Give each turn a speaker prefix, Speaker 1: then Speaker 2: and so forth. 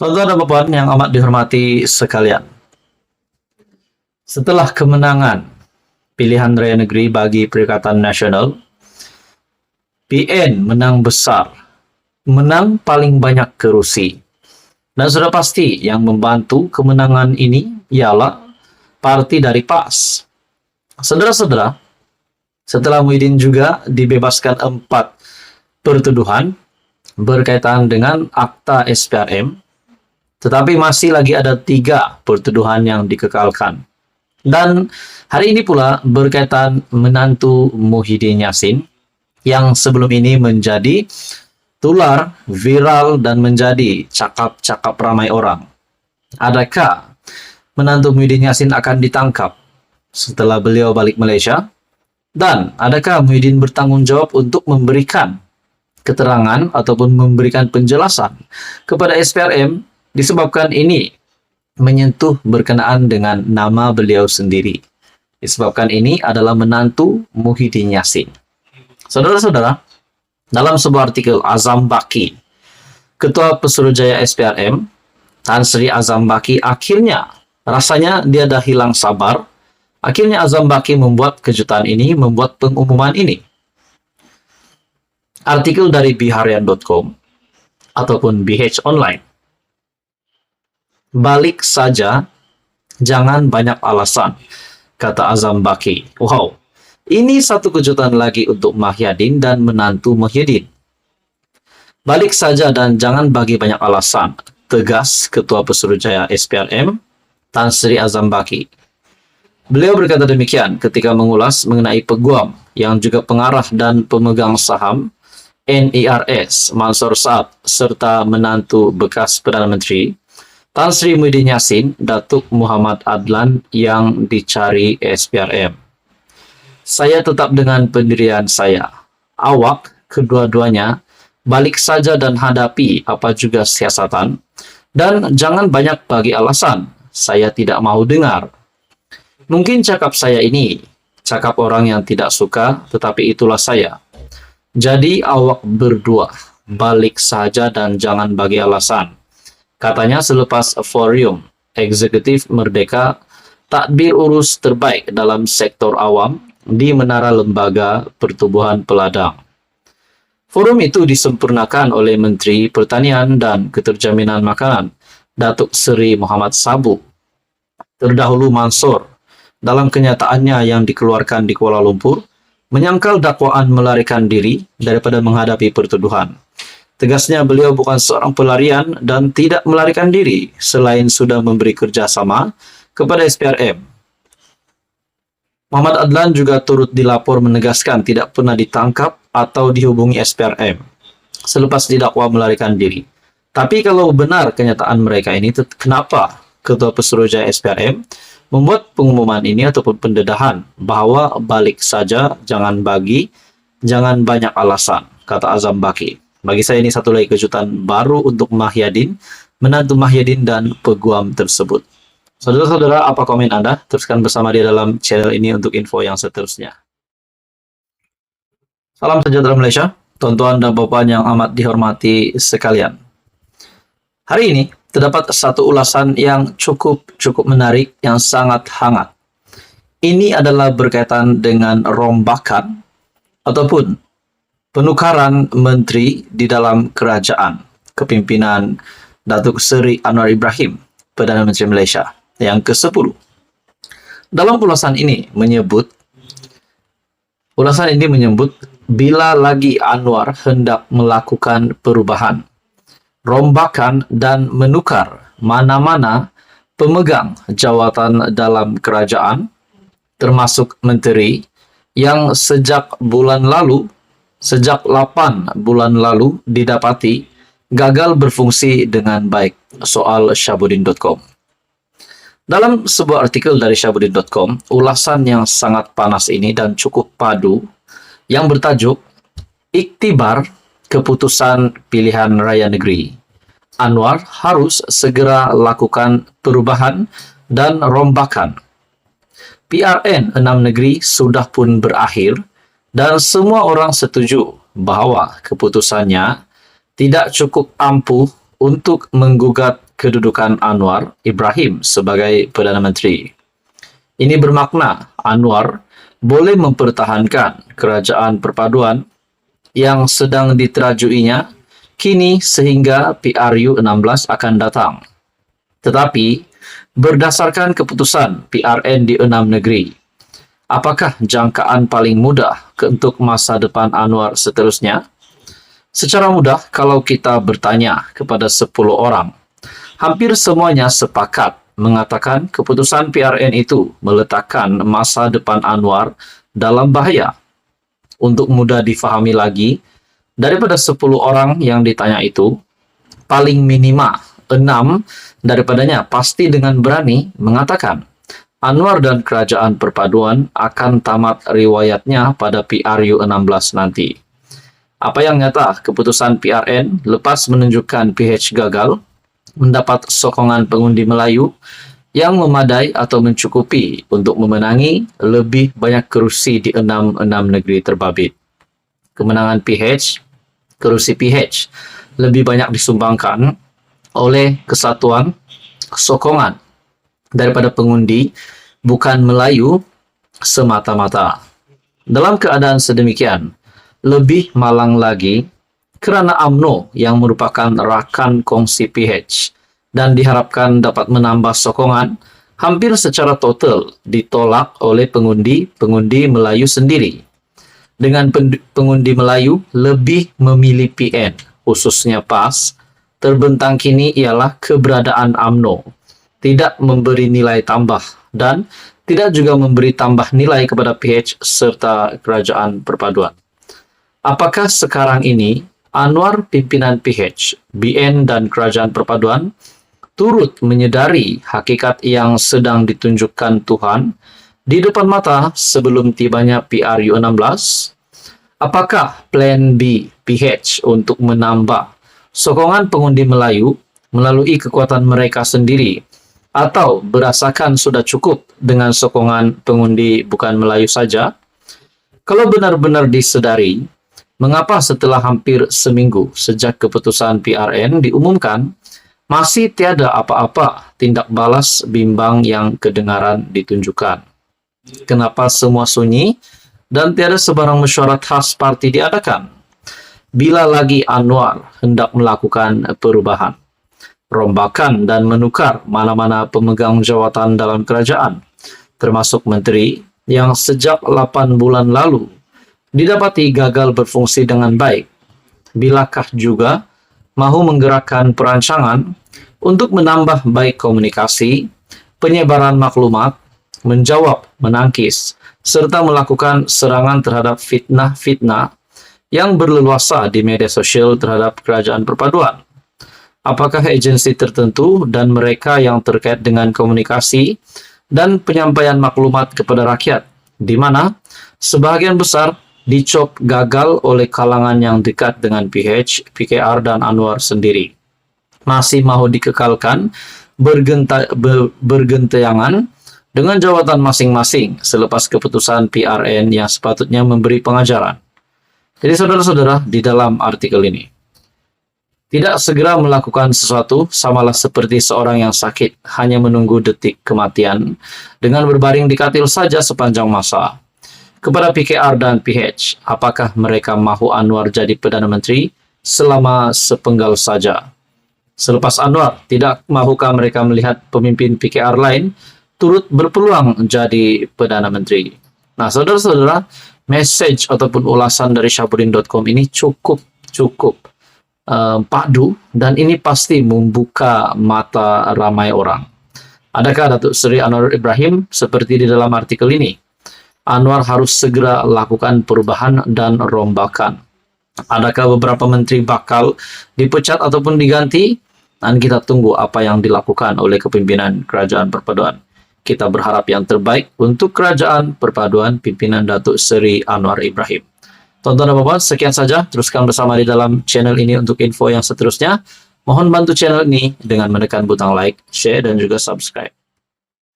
Speaker 1: Tuan-tuan dan puan yang amat dihormati sekalian, setelah kemenangan pilihan raya negeri bagi Perikatan Nasional, PN menang besar, menang paling banyak kerusi. Dan sudah pasti yang membantu kemenangan ini ialah parti dari PAS. Saudara-saudara, setelah Muhyiddin juga dibebaskan 4 pertuduhan berkaitan dengan akta SPRM, tetapi masih lagi ada 3 pertuduhan yang dikekalkan. Dan hari ini pula berkaitan menantu Muhyiddin Yassin yang sebelum ini menjadi tular, viral, dan menjadi cakap-cakap ramai orang. Adakah menantu Muhyiddin Yassin akan ditangkap setelah beliau balik Malaysia? Dan adakah Muhyiddin bertanggung jawab untuk memberikan keterangan ataupun memberikan penjelasan kepada SPRM disebabkan ini menyentuh berkenaan dengan nama beliau sendiri. Disebabkan ini adalah menantu Muhyiddin Yassin. Saudara-saudara, dalam sebuah artikel Azam Baki, Ketua Pesuruhjaya SPRM, Tan Sri Azam Baki, akhirnya rasanya dia dah hilang sabar. Akhirnya Azam Baki membuat kejutan ini, membuat pengumuman ini. Artikel dari biharian.com ataupun BH Online. Balik saja, jangan banyak alasan, kata Azam Baki. Wow, ini satu kejutan lagi untuk Muhyiddin dan menantu Muhyiddin. Balik saja dan jangan bagi banyak alasan, tegas Ketua Pesuruhjaya SPRM, Tan Sri Azam Baki. Beliau berkata demikian ketika mengulas mengenai peguam yang juga pengarah dan pemegang saham NIRS Mansor Saad serta menantu bekas Perdana Menteri Tan Sri Muhyiddin Yassin, Datuk Muhammad Adlan yang dicari SPRM. Saya tetap dengan pendirian saya. Awak kedua-duanya balik saja dan hadapi apa juga siasatan dan jangan banyak bagi alasan. Saya tidak mau dengar. Mungkin cakap saya ini cakap orang yang tidak suka, tetapi itulah saya. Jadi awak berdua balik saja dan jangan bagi alasan. Katanya selepas forum eksekutif Merdeka takbir urus terbaik dalam sektor awam di Menara Lembaga Pertubuhan Peladang. Forum itu disempurnakan oleh Menteri Pertanian dan Keterjaminan Makanan, Datuk Seri Muhammad Sabu. Terdahulu Mansor, dalam kenyataannya yang dikeluarkan di Kuala Lumpur, menyangkal dakwaan melarikan diri daripada menghadapi pertuduhan. Tegasnya beliau bukan seorang pelarian dan tidak melarikan diri selain sudah memberi kerjasama kepada SPRM. Muhammad Adlan juga turut dilapor menegaskan tidak pernah ditangkap atau dihubungi SPRM selepas didakwa melarikan diri. Tapi kalau benar kenyataan mereka ini, kenapa Ketua Pesuruhjaya SPRM membuat pengumuman ini ataupun pendedahan bahwa balik saja, jangan banyak alasan, kata Azam Baki. Bagi saya ini satu lagi kejutan baru untuk Muhyiddin, menantu Muhyiddin dan peguam tersebut. Saudara-saudara, apa komen Anda? Teruskan bersama dia dalam channel ini untuk info yang seterusnya. Salam sejahtera Malaysia, tuan-tuan dan puan yang amat dihormati sekalian. Hari ini terdapat satu ulasan yang cukup menarik, yang sangat hangat. Ini adalah berkaitan dengan rombakan ataupun penukaran menteri di dalam kerajaan kepimpinan Datuk Seri Anwar Ibrahim, Perdana Menteri Malaysia yang ke-10. Dalam ulasan ini menyebut bila lagi Anwar hendak melakukan perubahan, rombakan dan menukar mana-mana pemegang jawatan dalam kerajaan, termasuk menteri yang sejak 8 bulan lalu didapati gagal berfungsi dengan baik. Soal Syabuddin.com. Dalam sebuah artikel dari Syabuddin.com, ulasan yang sangat panas ini dan cukup padu yang bertajuk Iktibar Keputusan Pilihan Raya Negeri. Anwar harus segera lakukan perubahan dan rombakan. PRN 6 negeri sudah pun berakhir dan semua orang setuju bahwa keputusannya tidak cukup ampuh untuk menggugat kedudukan Anwar Ibrahim sebagai Perdana Menteri. Ini bermakna Anwar boleh mempertahankan kerajaan perpaduan yang sedang diterajuinya kini sehingga PRU16 akan datang. Tetapi, berdasarkan keputusan PRN di 6 negeri, apakah jangkaan paling mudah untuk masa depan Anwar seterusnya? Secara mudah, kalau kita bertanya kepada 10 orang, hampir semuanya sepakat mengatakan keputusan PRN itu meletakkan masa depan Anwar dalam bahaya. Untuk mudah difahami lagi, daripada 10 orang yang ditanya itu, paling minima 6 daripadanya pasti dengan berani mengatakan Anwar dan kerajaan perpaduan akan tamat riwayatnya pada PRU16 nanti. Apa yang nyata, keputusan PRN lepas menunjukkan PH gagal mendapat sokongan pengundi Melayu yang memadai atau mencukupi untuk memenangi lebih banyak kerusi di 6 negeri terbabit. Kemenangan PH, kerusi PH, lebih banyak disumbangkan oleh kesatuan sokongan daripada pengundi bukan Melayu semata-mata. Dalam keadaan sedemikian, lebih malang lagi kerana UMNO yang merupakan rakan kongsi PH dan diharapkan dapat menambah sokongan hampir secara total ditolak oleh pengundi Melayu sendiri. Dengan pengundi Melayu lebih memilih PN, khususnya PAS, terbentang kini ialah keberadaan UMNO tidak memberi nilai tambah dan tidak juga memberi tambah nilai kepada PH serta kerajaan perpaduan. Apakah sekarang ini Anwar pimpinan PH, BN dan kerajaan perpaduan turut menyedari hakikat yang sedang ditunjukkan Tuhan di depan mata sebelum tibanya PRU16? Apakah plan B PH untuk menambah sokongan pengundi Melayu melalui kekuatan mereka sendiri atau berasakan sudah cukup dengan sokongan pengundi bukan Melayu saja? Kalau benar-benar disedari, mengapa setelah hampir seminggu sejak keputusan PRN diumumkan, masih tiada apa-apa tindak balas bimbang yang kedengaran ditunjukkan? Kenapa semua sunyi dan tiada sebarang mesyuarat khas parti diadakan? Bila lagi Anwar hendak melakukan perubahan, rombakan dan menukar mana-mana pemegang jawatan dalam kerajaan, termasuk menteri yang sejak 8 bulan lalu didapati gagal berfungsi dengan baik, bilakah juga mahu menggerakkan perancangan untuk menambah baik komunikasi, penyebaran maklumat, menjawab, menangkis, serta melakukan serangan terhadap fitnah-fitnah yang berleluasa di media sosial terhadap kerajaan perpaduan? Apakah agensi tertentu dan mereka yang terkait dengan komunikasi dan penyampaian maklumat kepada rakyat, di mana sebahagian besar dicop gagal oleh kalangan yang dekat dengan PH, PKR dan Anwar sendiri, masih mahu dikekalkan bergentayangan dengan jawatan masing-masing selepas keputusan PRN yang sepatutnya memberi pengajaran? Jadi saudara-saudara, di dalam artikel ini, tidak segera melakukan sesuatu samalah seperti seorang yang sakit hanya menunggu detik kematian dengan berbaring di katil saja sepanjang masa. Kepada PKR dan PH, apakah mereka mahu Anwar jadi Perdana Menteri selama sepenggal saja? Selepas Anwar, tidak mahukah mereka melihat pemimpin PKR lain turut berpeluang jadi Perdana Menteri? Nah, saudara-saudara, message ataupun ulasan dari Syahbudin.com ini cukup padu dan ini pasti membuka mata ramai orang. Adakah Datuk Seri Anwar Ibrahim seperti di dalam artikel ini? Anwar harus segera lakukan perubahan dan rombakan. Adakah beberapa menteri bakal dipecat ataupun diganti? Dan kita tunggu apa yang dilakukan oleh kepimpinan kerajaan perpaduan. Kita berharap yang terbaik untuk kerajaan perpaduan pimpinan Datuk Seri Anwar Ibrahim. Tuan-tuan dan puan-puan, sekian saja. Teruskan bersama di dalam channel ini untuk info yang seterusnya. Mohon bantu channel ini dengan menekan butang like, share dan juga subscribe.